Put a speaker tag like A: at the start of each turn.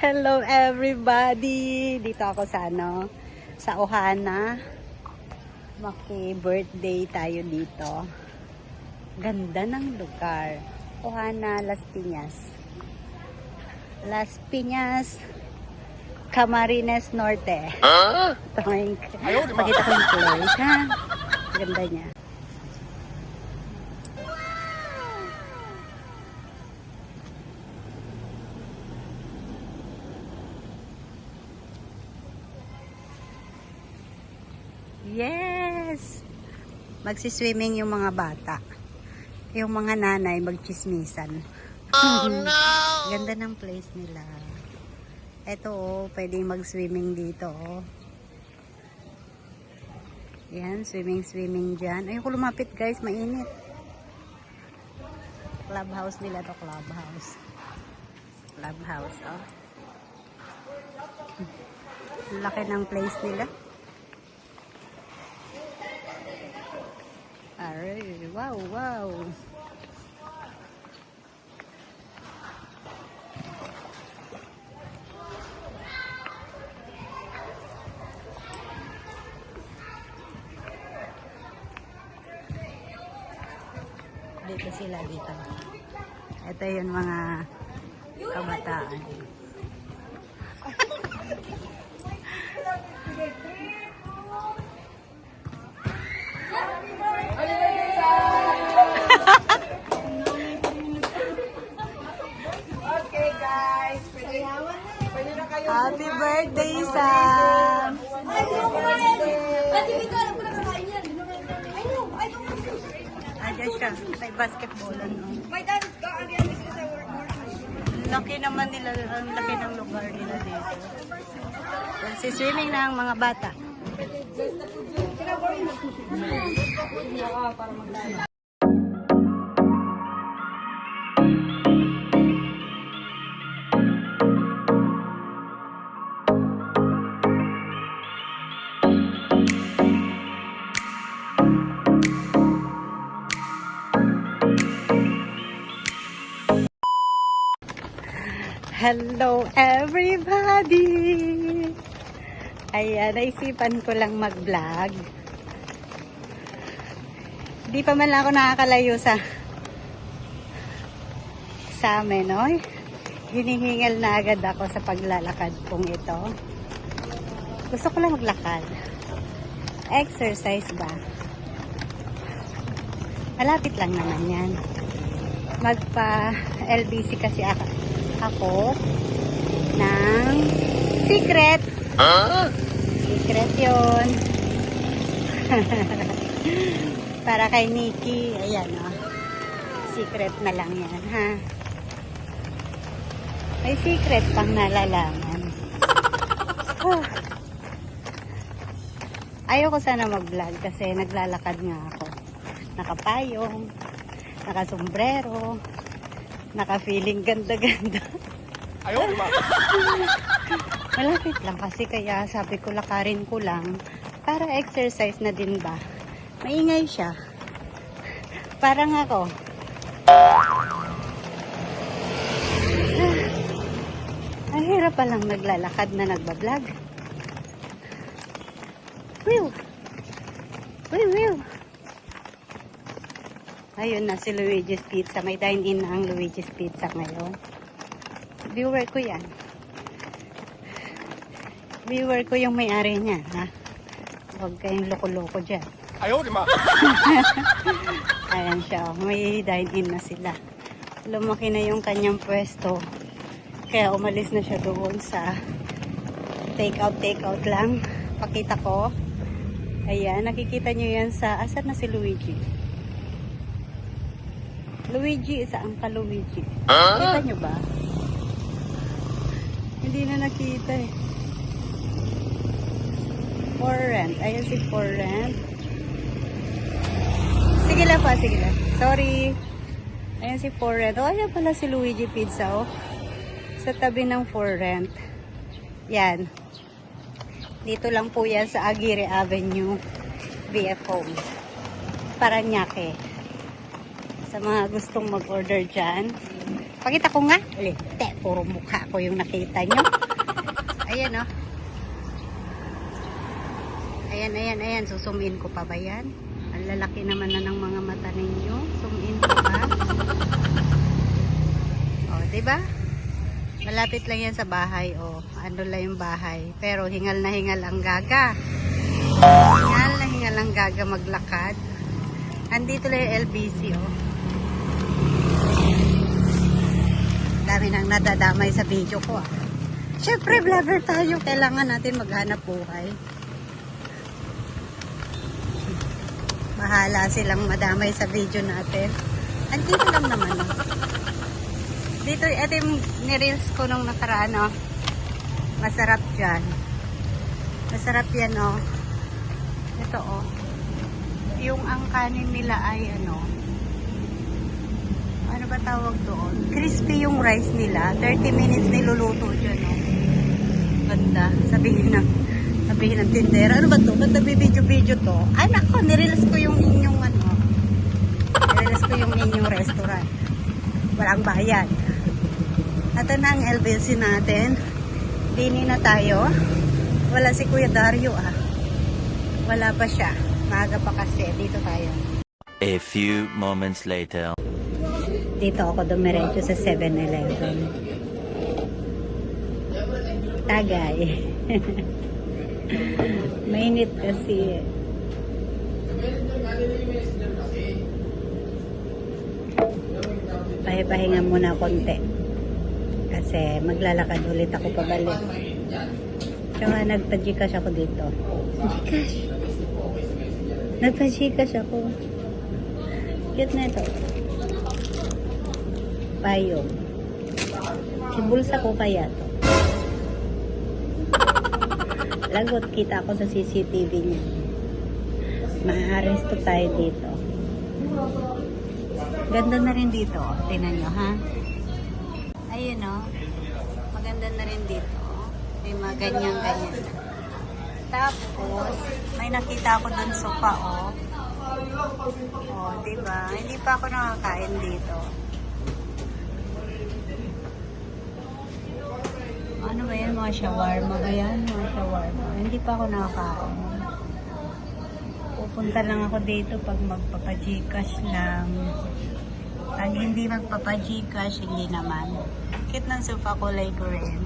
A: Hello everybody! Dito ako sa sa Ohana. Maki-birthday tayo dito. Ganda ng lugar. Ohana, Las Piñas. Las Piñas, Camarines Norte. Ito ngayon. Pakita ko yung place, ha? Ganda niya. Yes! Magsiswimming yung mga bata. Yung mga nanay magchismisan. Oh no! Ganda ng place nila. Ito pwedeng mag-swimming dito Yan, swimming dyan. Ayoko lumapit guys, mainit. Clubhouse nila to, clubhouse. Clubhouse, Laki ng place nila. Alright, wow. Dito sila dito. Ito yung mga kabataan.
B: Okay guys, pwede na kayo.
A: Happy birthday, Sam! Ayan siya, may basketballan.
B: My dad is gone again because I work more.
A: Laki naman nila, ang laki ng lugar nila dito. Nagsiswimming na ang mga bata. Hello everybody! Ayan, naisipan ko lang mag-vlog. Di pa man lang ako nakakalayo sa amin, no? Hinihingal na agad ako sa paglalakad kong ito. Gusto ko lang maglakad. Exercise ba? Malapit lang naman yan. Magpa-LBC kasi ako ng secret. Secret yun. Para kay Nikki. Ayan, secret na lang yan, ha? May secret pang nalalaman. Ayoko sana mag-vlog kasi naglalakad nga ako. Nakapayong, nakasombrero, naka-feeling ganda-ganda.
B: Ayun ba?
A: Malapit lang kasi kaya sabi ko lakarin ko lang para exercise na din ba. Maingay siya. Parang ako. Ang hirap palang naglalakad na nagbablog. Whew! Ayun na si Luigi's Pizza. May dine-in na ang Luigi's Pizza ngayon. Viewer ko yan. Viewer ko yung may-ari niya, ha? Huwag kayong loko-loko dyan.
B: Ayaw, di ba?
A: Ayan siya. May dine-in na sila. Lumaki na yung kanyang pwesto. Kaya umalis na siya doon sa take-out lang. Pakita ko. Ayan, nakikita nyo yan sa... Asan na si Luigi? Luigi, saan ka Luigi? Kita nyo ba? Hindi na nakita eh. For rent. Ayan si for rent. Sige lang pa, sige lang. Sorry. Ayan si for rent. Oh, ayan pala si Luigi Pizza, sa tabi ng for rent. Yan. Dito lang po yan sa Aguirre Avenue, BF Homes. Paranaque. Sa mga gustong mag-order dyan. Pakita ko nga. Te, puro mukha ko yung nakita nyo. Ayan, oh. Ayan, ayan, ayan. Susumin ko pa ba yan? Ang lalaki naman na ng mga mata ninyo. Sumin ko pa. O, diba? Malapit lang yan sa bahay. O, ano lang yung bahay. Pero hingal na hingal ang gaga. Hingal na hingal ang gaga maglakad. Andito lang yung LBC, o. Dami nang nadadamay sa video ko, ah. Siyempre, vlogger tayo. Kailangan natin maghanap buhay. Bahala silang madamay sa video natin. Andito lang naman, oh. Dito, ito yung nireels ko nung nakaraan, oh. Masarap dyan. Masarap yan, oh. Ito, oh. Yung ang kanin nila ay, ano ba tawag doon? Crispy yung rice nila. 30 minutes niluluto dyan, oh. Ganda. Sabihin ng tindera. Ano ba to? Ba't nabibidyo-video to? Ay, nako, nireels ko yung inyong, ano. Nireels ko yung inyong restaurant. Walang bayad. Ito na ang LBC natin. Dini na tayo. Wala si Kuya Dario, ah. Wala pa siya. Maaga pa kasi. Dito tayo.
C: A few moments later.
A: Dito ako dumiretso sa 7-Eleven. Tagay. Mainit kasi. Pahinga muna konti. Kasi maglalakad ulit ako pabalik. Tsaka nagpa-Gcash ako dito. Gcash. Nagpa-Gcash ako. Cute na ito. Payong. Sibulsa ko kaya to. Lagot, kita ako sa CCTV niya. Ma-arresto tayo dito. Ganda na rin dito. Tingnan nyo, ha? Ayun, oh. Maganda na rin dito. May mga ganyan-ganyan. Tapos, may nakita ako dun sopa, oh. Oh, diba? Hindi pa ako nakakain dito. Ano ba yan? Mga shawarma ba yan? Mga shawarma. Hindi pa ako nakakain. Pupunta lang ako dito pag magpapa-Gcash lang. Pag hindi magpapa-Gcash, hindi naman. Cute ng sofa, kulay green.